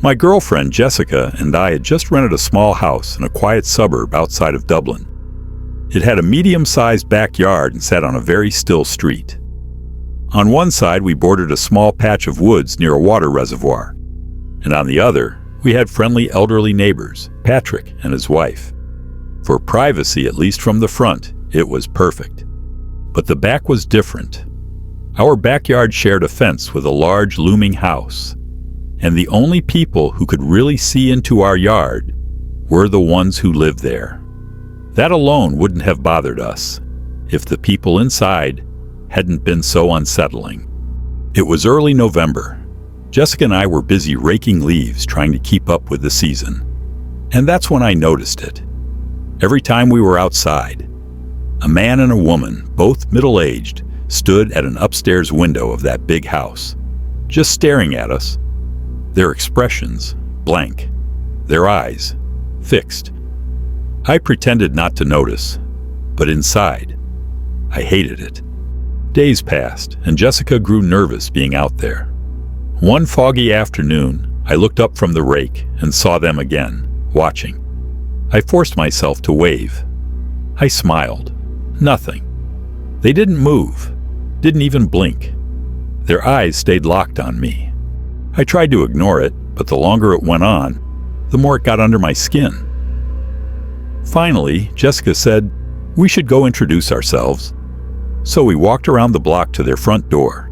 My girlfriend Jessica and I had just rented a small house in a quiet suburb outside of Dublin. It had a medium-sized backyard and sat on a very still street. On one side, we bordered a small patch of woods near a water reservoir, and on the other, we had friendly elderly neighbors, Patrick and his wife. For privacy, at least from the front, it was perfect. But the back was different. Our backyard shared a fence with a large looming house, and the only people who could really see into our yard were the ones who lived there. That alone wouldn't have bothered us if the people inside hadn't been so unsettling. It was early November. Jessica and I were busy raking leaves trying to keep up with the season. And that's when I noticed it. Every time we were outside, a man and a woman, both middle-aged, stood at an upstairs window of that big house, just staring at us, their expressions blank, their eyes fixed. I pretended not to notice, but inside, I hated it. Days passed, and Jessica grew nervous being out there. One foggy afternoon, I looked up from the rake and saw them again, watching. I forced myself to wave. I smiled. Nothing. They didn't move, didn't even blink. Their eyes stayed locked on me. I tried to ignore it, but the longer it went on, the more it got under my skin. Finally, Jessica said, "We should go introduce ourselves." So we walked around the block to their front door.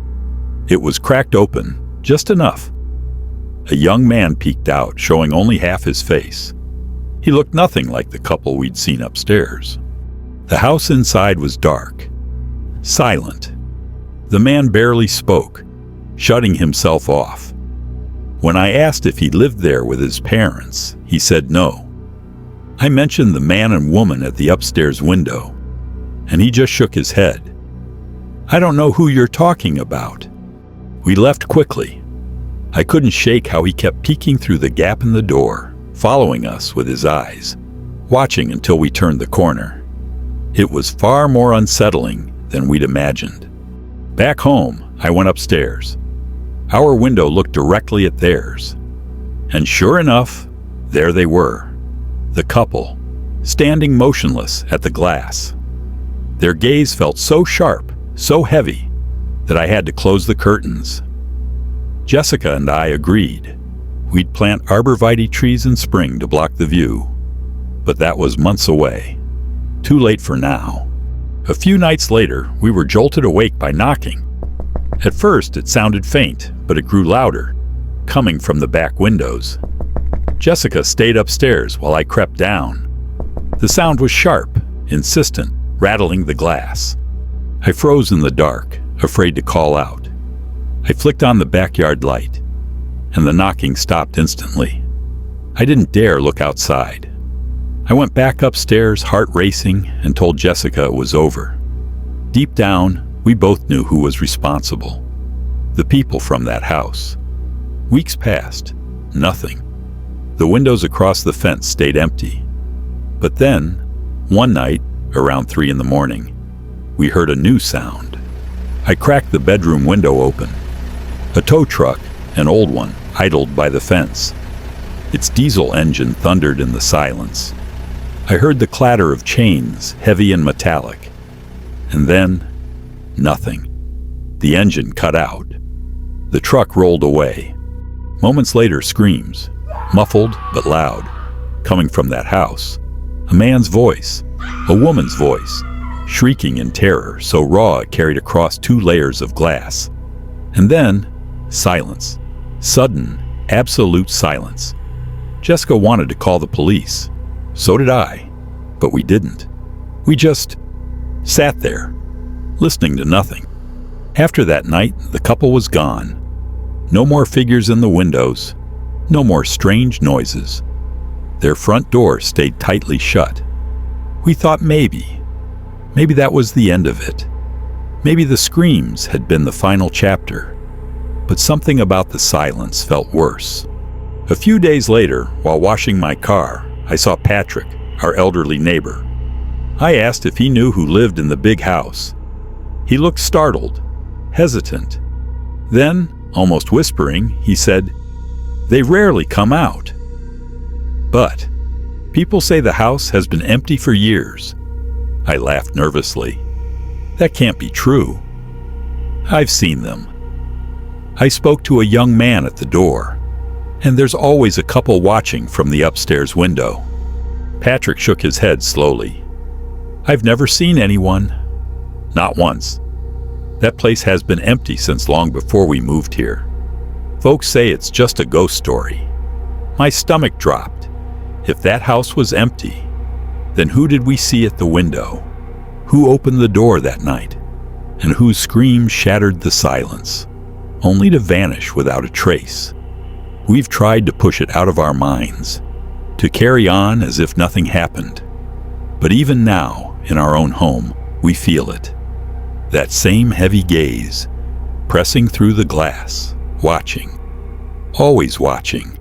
It was cracked open, just enough. A young man peeked out, showing only half his face. He looked nothing like the couple we'd seen upstairs. The house inside was dark, silent. The man barely spoke, shutting himself off. When I asked if he lived there with his parents, he said no. I mentioned the man and woman at the upstairs window, and he just shook his head. "I don't know who you're talking about." We left quickly. I couldn't shake how he kept peeking through the gap in the door, following us with his eyes, watching until we turned the corner. It was far more unsettling than we'd imagined. Back home, I went upstairs. Our window looked directly at theirs. And sure enough, there they were, the couple, standing motionless at the glass. Their gaze felt so sharp, so heavy, that I had to close the curtains. Jessica and I agreed. We'd plant arborvitae trees in spring to block the view. But that was months away. Too late for now. A few nights later, we were jolted awake by knocking. At first, it sounded faint, but it grew louder, coming from the back windows. Jessica stayed upstairs while I crept down. The sound was sharp, insistent, rattling the glass. I froze in the dark, afraid to call out. I flicked on the backyard light, and the knocking stopped instantly. I didn't dare look outside. I went back upstairs, heart racing, and told Jessica it was over. Deep down, we both knew who was responsible. The people from that house. Weeks passed. Nothing. The windows across the fence stayed empty. But then, one night, around 3 a.m, we heard a new sound. I cracked the bedroom window open. A tow truck, an old one, idled by the fence. Its diesel engine thundered in the silence. I heard the clatter of chains, heavy and metallic. And then, nothing. The engine cut out. The truck rolled away. Moments later, screams, muffled but loud, coming from that house. A man's voice, a woman's voice, shrieking in terror so raw it carried across 2 layers of glass. And then, silence. Sudden, absolute silence. Jessica wanted to call the police. So did I. But we didn't. We just sat there, listening to nothing. After that night, the couple was gone. No more figures in the windows. No more strange noises. Their front door stayed tightly shut. We thought maybe that was the end of it. Maybe the screams had been the final chapter. But something about the silence felt worse. A few days later, while washing my car, I saw Patrick, our elderly neighbor. I asked if he knew who lived in the big house. He looked startled, hesitant. Then, almost whispering, he said, They rarely come out. But people say the house has been empty for years. I laughed nervously. That can't be true. I've seen them. I spoke to a young man at the door, and there's always a couple watching from the upstairs window. Patrick shook his head slowly. I've never seen anyone. Not once. That place has been empty since long before we moved here. Folks say it's just a ghost story. My stomach dropped. If that house was empty, then who did we see at the window? Who opened the door that night? And whose scream shattered the silence, only to vanish without a trace? We've tried to push it out of our minds, to carry on as if nothing happened. But even now, in our own home, we feel it. That same heavy gaze, pressing through the glass, watching, always watching.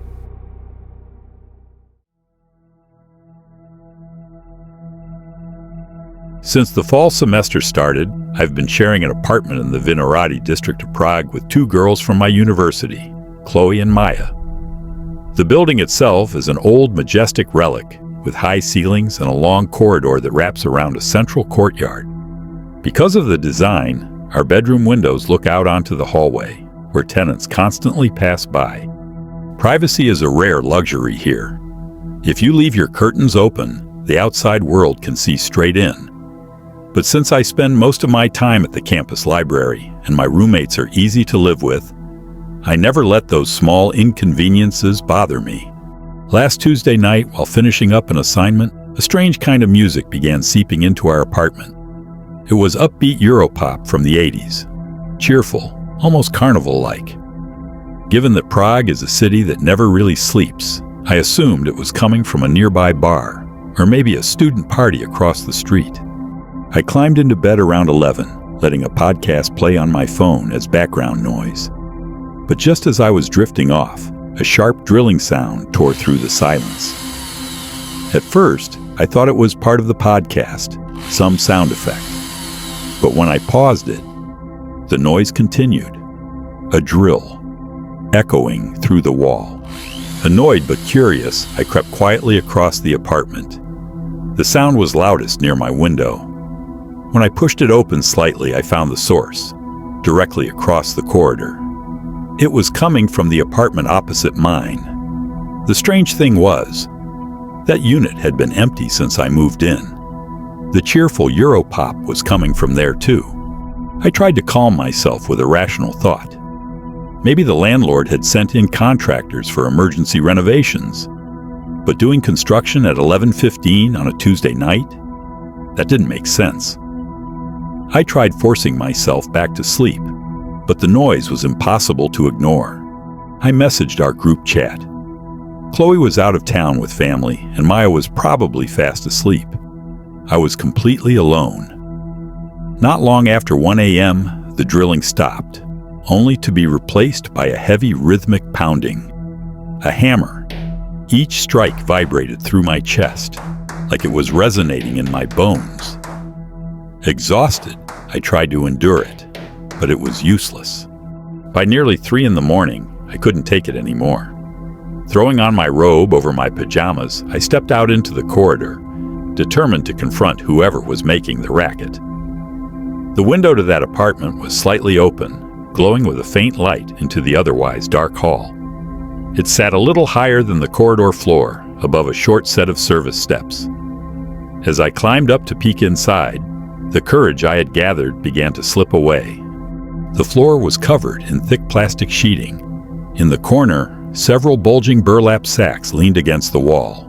Since the fall semester started, I've been sharing an apartment in the Vinohrady district of Prague with two girls from my university, Chloe and Maya. The building itself is an old, majestic relic with high ceilings and a long corridor that wraps around a central courtyard. Because of the design, our bedroom windows look out onto the hallway, where tenants constantly pass by. Privacy is a rare luxury here. If you leave your curtains open, the outside world can see straight in. But since I spend most of my time at the campus library and my roommates are easy to live with, I never let those small inconveniences bother me. Last Tuesday night, while finishing up an assignment, a strange kind of music began seeping into our apartment. It was upbeat Europop from the 80s, cheerful, almost carnival-like. Given that Prague is a city that never really sleeps, I assumed it was coming from a nearby bar, or maybe a student party across the street. I climbed into bed around 11, letting a podcast play on my phone as background noise. But just as I was drifting off, a sharp drilling sound tore through the silence. At first, I thought it was part of the podcast, some sound effect. But when I paused it, the noise continued. A drill, echoing through the wall. Annoyed but curious, I crept quietly across the apartment. The sound was loudest near my window. When I pushed it open slightly, I found the source, directly across the corridor. It was coming from the apartment opposite mine. The strange thing was, that unit had been empty since I moved in. The cheerful Europop was coming from there too. I tried to calm myself with a rational thought. Maybe the landlord had sent in contractors for emergency renovations. But doing construction at 11:15 on a Tuesday night? That didn't make sense. I tried forcing myself back to sleep, but the noise was impossible to ignore. I messaged our group chat. Chloe was out of town with family, and Maya was probably fast asleep. I was completely alone. Not long after 1 a.m., the drilling stopped, only to be replaced by a heavy rhythmic pounding. A hammer. Each strike vibrated through my chest, like it was resonating in my bones. Exhausted, I tried to endure it, but it was useless. By nearly 3 in the morning, I couldn't take it anymore. Throwing on my robe over my pajamas, I stepped out into the corridor, determined to confront whoever was making the racket. The window to that apartment was slightly open, glowing with a faint light into the otherwise dark hall. It sat a little higher than the corridor floor, above a short set of service steps. As I climbed up to peek inside, the courage I had gathered began to slip away. The floor was covered in thick plastic sheeting. In the corner, several bulging burlap sacks leaned against the wall.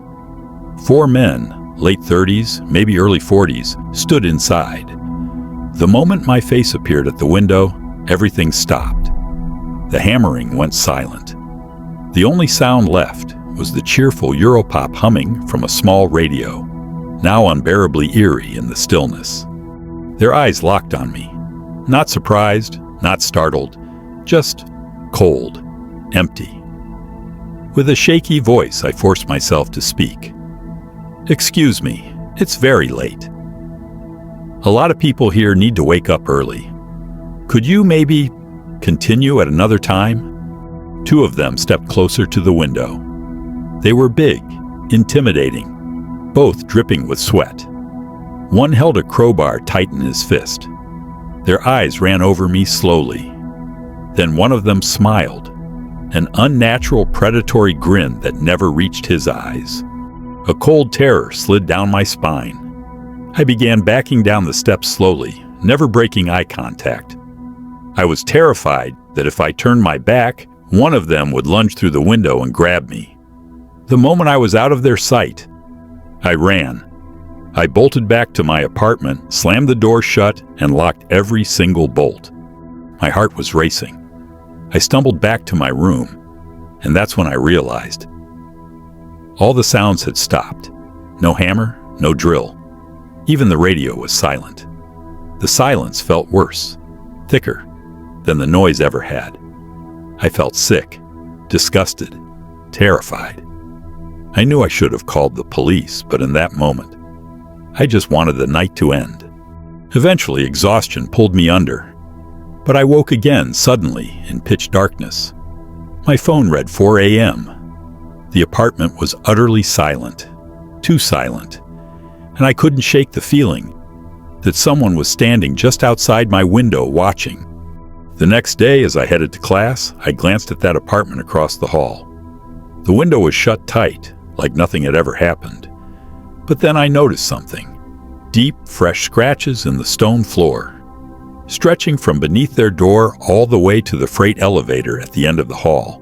4 men, late 30s, maybe early 40s, stood inside. The moment my face appeared at the window, everything stopped. The hammering went silent. The only sound left was the cheerful Europop humming from a small radio, now unbearably eerie in the stillness. Their eyes locked on me. Not surprised, not startled, just cold, empty. With a shaky voice, I forced myself to speak. "Excuse me, it's very late. A lot of people here need to wake up early. Could you maybe continue at another time?" Two of them stepped closer to the window. They were big, intimidating, both dripping with sweat. One held a crowbar tight in his fist. Their eyes ran over me slowly. Then one of them smiled, an unnatural predatory grin that never reached his eyes. A cold terror slid down my spine. I began backing down the steps slowly, never breaking eye contact. I was terrified that if I turned my back, one of them would lunge through the window and grab me. The moment I was out of their sight, I ran. I bolted back to my apartment, slammed the door shut, and locked every single bolt. My heart was racing. I stumbled back to my room, and that's when I realized. All the sounds had stopped. No hammer, no drill. Even the radio was silent. The silence felt worse, thicker, than the noise ever had. I felt sick, disgusted, terrified. I knew I should have called the police, but in that moment, I just wanted the night to end. Eventually, exhaustion pulled me under. But I woke again suddenly in pitch darkness. My phone read 4 a.m. The apartment was utterly silent, too silent, and I couldn't shake the feeling that someone was standing just outside my window watching. The next day, as I headed to class, I glanced at that apartment across the hall. The window was shut tight, like nothing had ever happened. But then I noticed something. Deep, fresh scratches in the stone floor, stretching from beneath their door all the way to the freight elevator at the end of the hall,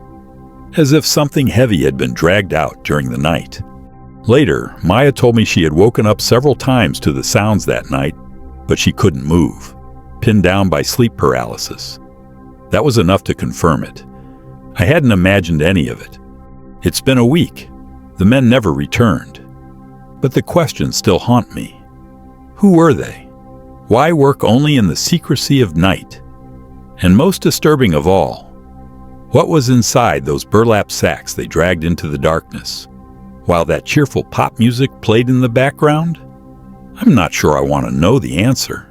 as if something heavy had been dragged out during the night. Later, Maya told me she had woken up several times to the sounds that night, but she couldn't move, pinned down by sleep paralysis. That was enough to confirm it. I hadn't imagined any of it. It's been a week. The men never returned. But the questions still haunt me. Who were they? Why work only in the secrecy of night? And most disturbing of all, what was inside those burlap sacks they dragged into the darkness? While that cheerful pop music played in the background? I'm not sure I want to know the answer.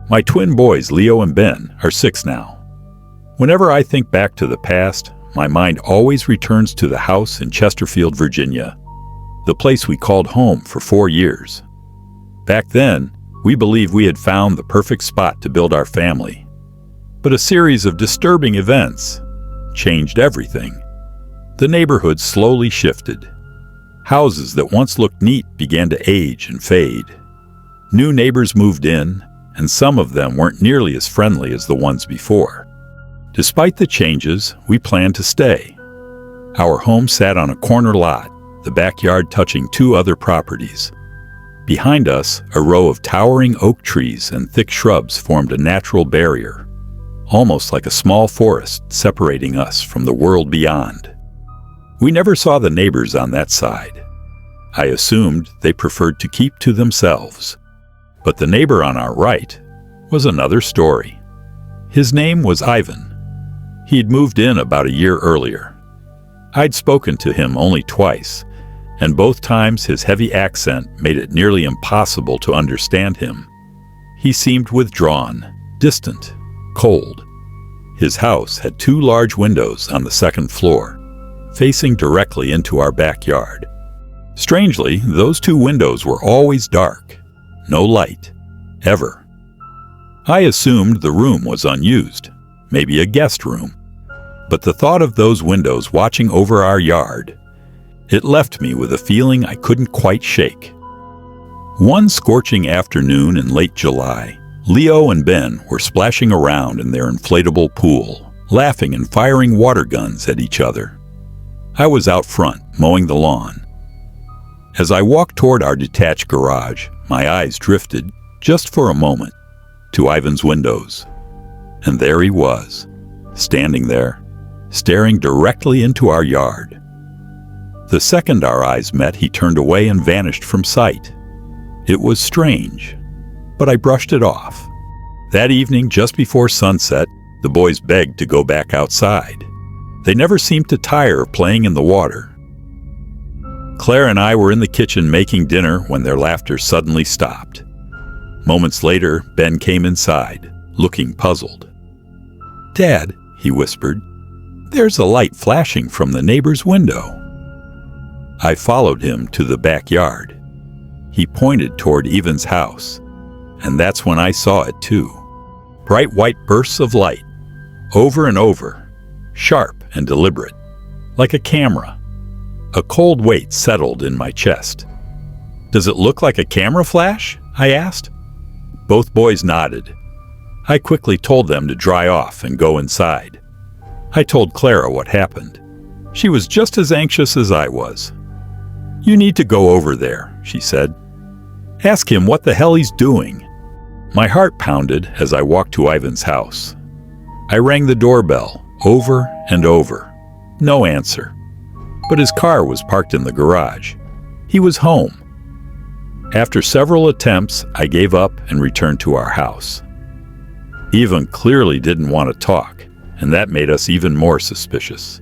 My twin boys, Leo and Ben, are 6 now. Whenever I think back to the past, my mind always returns to the house in Chesterfield, Virginia, the place we called home for 4 years. Back then, we believed we had found the perfect spot to build our family. But a series of disturbing events changed everything. The neighborhood slowly shifted. Houses that once looked neat began to age and fade. New neighbors moved in, and some of them weren't nearly as friendly as the ones before. Despite the changes, we planned to stay. Our home sat on a corner lot, the backyard touching 2 other properties. Behind us, a row of towering oak trees and thick shrubs formed a natural barrier, almost like a small forest separating us from the world beyond. We never saw the neighbors on that side. I assumed they preferred to keep to themselves. But the neighbor on our right was another story. His name was Ivan. He'd moved in about a year earlier. I'd spoken to him only twice, and both times his heavy accent made it nearly impossible to understand him. He seemed withdrawn, distant, cold. His house had 2 large windows on the 2nd floor, facing directly into our backyard. Strangely, those 2 windows were always dark. No light, ever. I assumed the room was unused, maybe a guest room. But the thought of those windows watching over our yard, it left me with a feeling I couldn't quite shake. One scorching afternoon in late July, Leo and Ben were splashing around in their inflatable pool, laughing and firing water guns at each other. I was out front, mowing the lawn. As I walked toward our detached garage, my eyes drifted, just for a moment, to Ivan's windows. And there he was, standing there, staring directly into our yard. The second our eyes met, he turned away and vanished from sight. It was strange, but I brushed it off. That evening, just before sunset, the boys begged to go back outside. They never seemed to tire of playing in the water. Claire and I were in the kitchen making dinner when their laughter suddenly stopped. Moments later, Ben came inside, looking puzzled. "Dad," he whispered, "there's a light flashing from the neighbor's window." I followed him to the backyard. He pointed toward Evan's house, and that's when I saw it too. Bright white bursts of light, over and over, sharp and deliberate, like a camera. A cold weight settled in my chest. "Does it look like a camera flash?" I asked. Both boys nodded. I quickly told them to dry off and go inside. I told Clara what happened. She was just as anxious as I was. "You need to go over there," she said. "Ask him what the hell he's doing." My heart pounded as I walked to Ivan's house. I rang the doorbell over and over. No answer. But his car was parked in the garage. He was home. After several attempts, I gave up and returned to our house. Ivan clearly didn't want to talk, and that made us even more suspicious.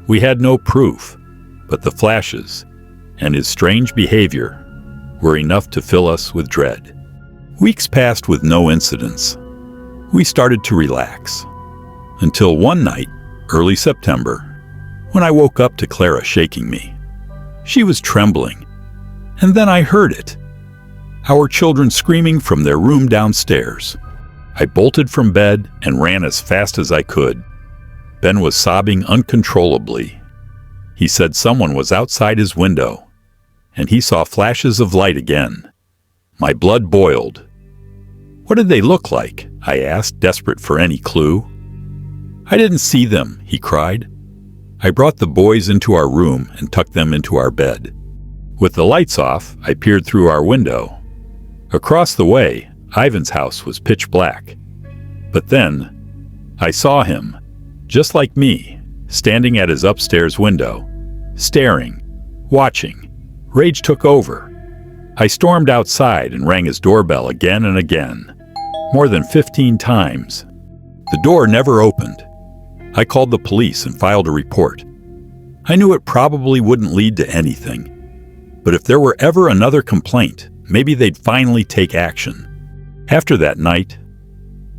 We had no proof, but the flashes and his strange behavior were enough to fill us with dread. Weeks passed with no incidents. We started to relax. Until one night, early September, when I woke up to Clara shaking me. She was trembling, and then I heard it. Our children screaming from their room downstairs. I bolted from bed and ran as fast as I could. Ben was sobbing uncontrollably. He said someone was outside his window, and he saw flashes of light again. My blood boiled. "What did they look like?" I asked, desperate for any clue. "I didn't see them," he cried. I brought the boys into our room and tucked them into our bed. With the lights off, I peered through our window. Across the way, Ivan's house was pitch black. But then, I saw him, just like me, standing at his upstairs window, staring, watching. Rage took over. I stormed outside and rang his doorbell again and again, more than 15 times. The door never opened. I called the police and filed a report. I knew it probably wouldn't lead to anything. But if there were ever another complaint, maybe they'd finally take action. After that night,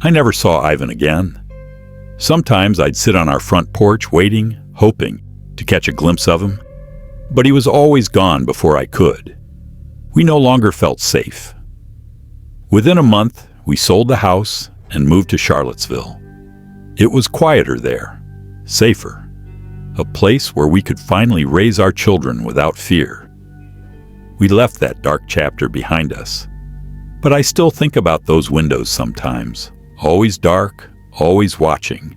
I never saw Ivan again. Sometimes I'd sit on our front porch waiting, hoping to catch a glimpse of him. But he was always gone before I could. We no longer felt safe. Within a month, we sold the house and moved to Charlottesville. It was quieter there, safer, a place where we could finally raise our children without fear. We left that dark chapter behind us, but I still think about those windows sometimes, always dark, always watching,